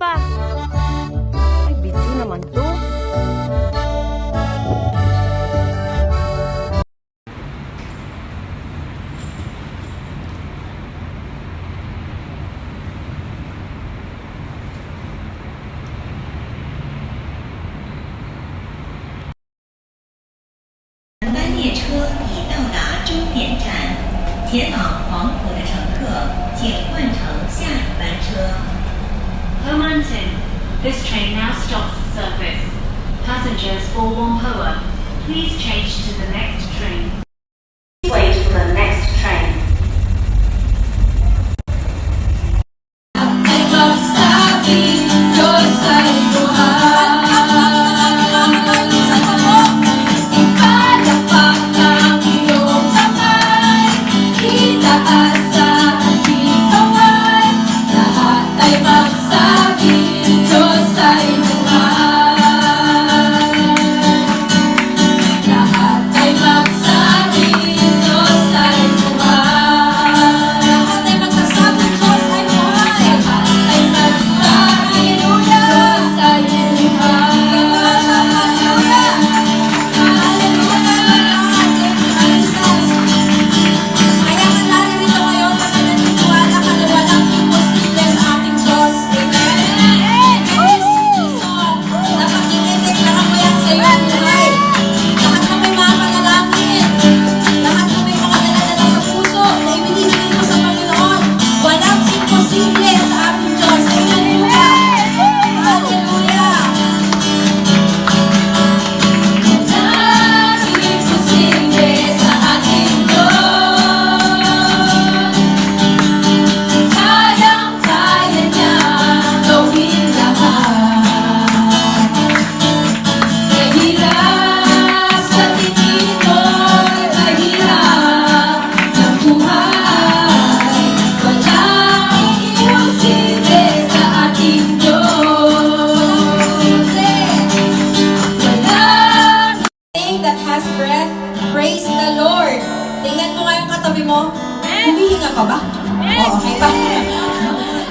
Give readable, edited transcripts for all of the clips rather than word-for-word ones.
pa. Ay, video naman to. Homanton, this train now stops service. Passengers for Whampoa, please change to the next train. Wait for the next train. Praise the Lord. Tingnan mo nga yung katabi mo. Humihinga pa ba? Oo, okay pa.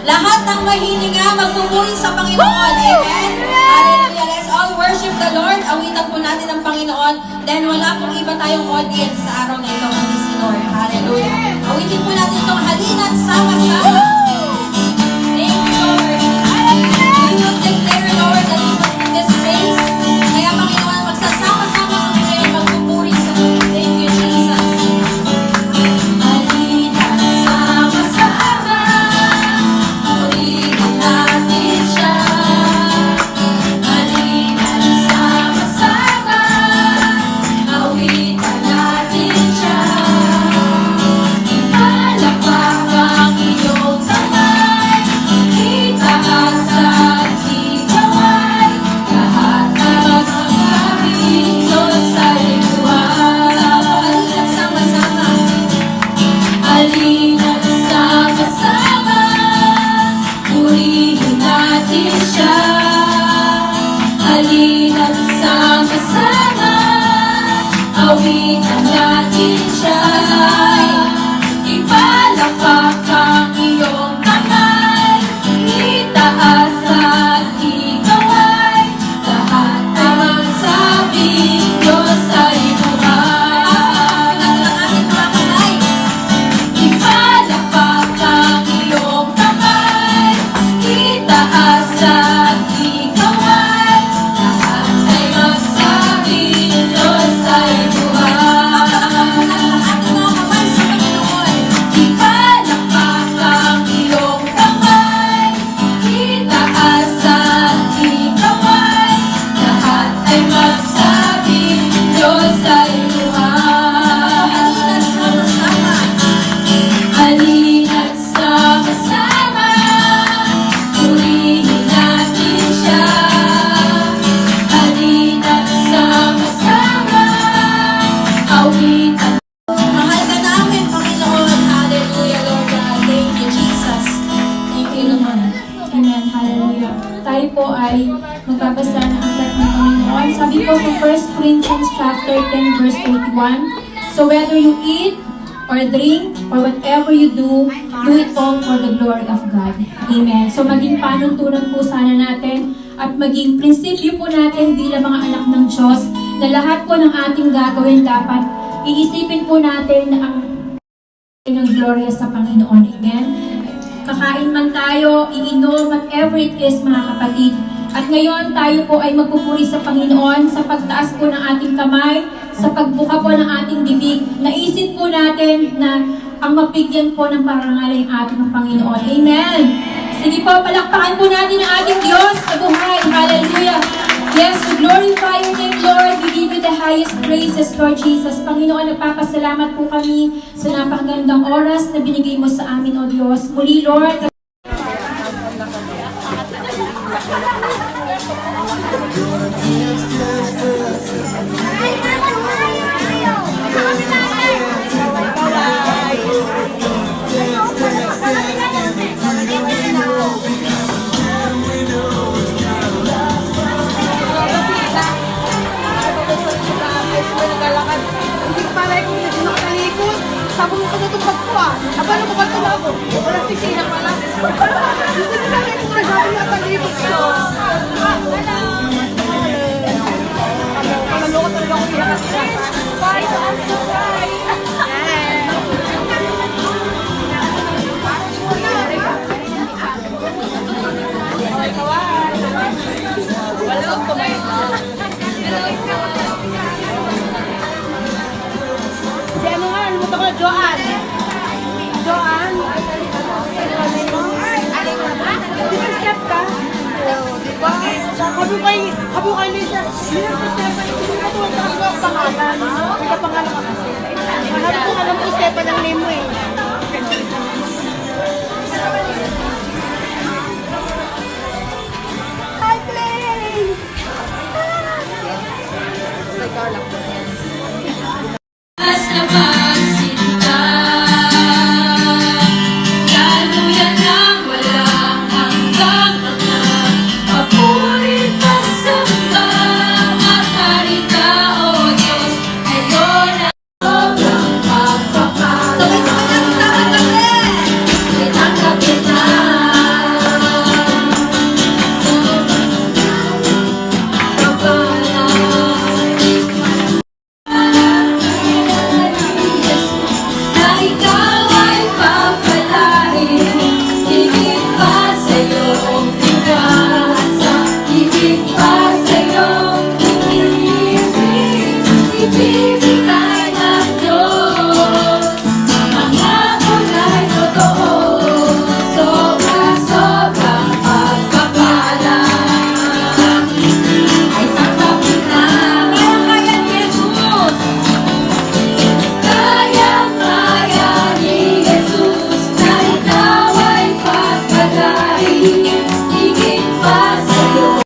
Lahat ng mahihinga, magpupuri sa Panginoon. Amen? Hallelujah. Let's all worship the Lord. Awitan po natin ang Panginoon. Then wala pong iba tayong audience sa araw na ito, kundi si Lord. Hallelujah. Awitin po natin itong halina't sama-sama. Thank you, Lord. We will declare, Lord, that you will in this place. Kaya Panginoon, magsasama-sama kami ngayon magpupuri sa Lord. Thank you, Jesus. Halina't sama-sama, purihin natin siya. Halina't sama-sama, awitan natin siya. Ipalakpak ang iyong kamay, itaas at ikaway, lahat na magsasabi Diyos ay buhay. Halina't sama-sama, halina't sama-sama, purihin natin siya. Halina't sama-sama, awitan natin siya. Ipalakpak ang iyong kamay, itaas at ikaway, lahat ay magsabi Diyos ay buhay. Ipalakpak ang iyong kamay, itaas at ikaway, lahat ay magsabi Diyos ay buhay. Ipalakpak ang iyong kamay, itaas at ikaway, lahat ay magsabi Diyos ay buhay. Halina't sama-sama, purihin natin siya. Halina't sama-sama, awitan. Mahal ka namin, Panginoon. Hallelujah, Lord God. Thank you, Jesus. Thank you, Lord. Amen. Hallelujah. Tayo po ay magbabasa ng aklat ng Panginoon. Sabi po sa 1 Corinthians chapter 10 verse 81, so whether you eat or drink or whatever you do, do it all for the glory of God. Amen. So maging panuntunan po sana natin at maging prinsipyo po natin bilang mga anak ng Diyos na lahat po ng ating gagawin dapat iisipin po natin ang ng gloria sa Panginoon. Amen. Kakain man tayo, iinom, whatever it is mga kapatid. At ngayon tayo po ay magpupuri sa Panginoon sa pagtaas po ng ating kamay, sa pagbuka po ng ating bibig. Naisip po natin na ang mapigyan po ng parangal ay ating Panginoon. Amen. Sige po, palakpakan po natin ang ating Diyos sa buhay. Hallelujah. Yes, we glorify your name, Lord. We give you the highest praises, Lord Jesus. Panginoon, nagpapasalamat po kami sa napakagandang oras na binigay mo sa amin, O Diyos. Muli, Lord, Sabi mo ka na itong bag ko ah. Abala mo ba ito na ako? Walang sisina pala. Hindi na lang kung nagsabi na talibog ko. Kalalo ko talaga ako ihakas na. Bye, I'm so right. Okay, kawan. Wala akong kumain. Si ano nga, ano mo ito ko? Joanne. Joanne? Di ba step ka? Di ba? Habu kay Lisa. Hindi na step ka. Hindi na tuwag ka ang pangalan. Hindi ka pangalan ka kasi. Maharap ko alam ko step ka ng name mo eh. Hi, Clay! Sa ikaw lang. Basta magsinta, lalo yan ang walang hanggang pagkat papurin pagsamba, makarita o Diyos, ngayon ang sobrang pagpapala. Itanggapin na. Na ikaw ay papalain, higit pa sa iyong pagkasa, higit pa sa iyong ibibigay ng Diyos. Pangako na'y totoo, sobra-sobrang pagpapala. Ay tanggapin na, kaya ni Jesus. Kaya-kaya ni Jesus na ikaw ay pagpalain, higit pa sa'yo.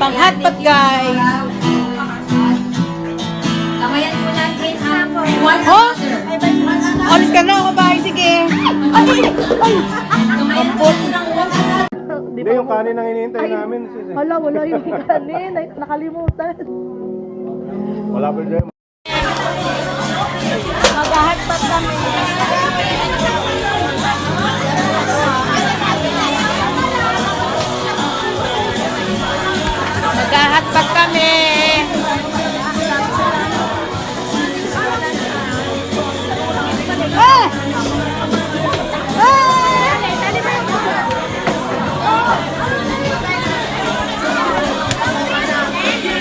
Pang-hotpot, guys. Kamayan po natin ang one Oh! another. Alis ka na ako, bye. Sige. Ay! Ay! Kamayan natin ng one another. Hindi, yung kanin ang hinihintay namin. Sis, eh. Hala, wala yung kanin. Nakalimutan. Wala pa dyan. Mag-hotpot kami. Mag-hotpot kami. Ah!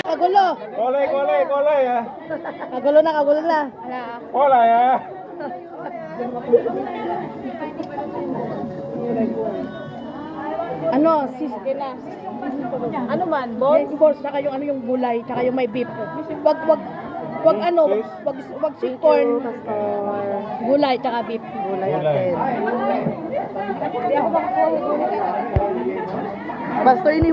Kagulo. Kolay, ha. Kagulo na, kagulo na. Kolay, ha. Ano, sis, ano man, balls? Balls, tsaka yung ano yung gulay, tsaka yung may beef. Wag ano, wag sweet corn. Gulay, tsaka beef. Gulay. Basta ini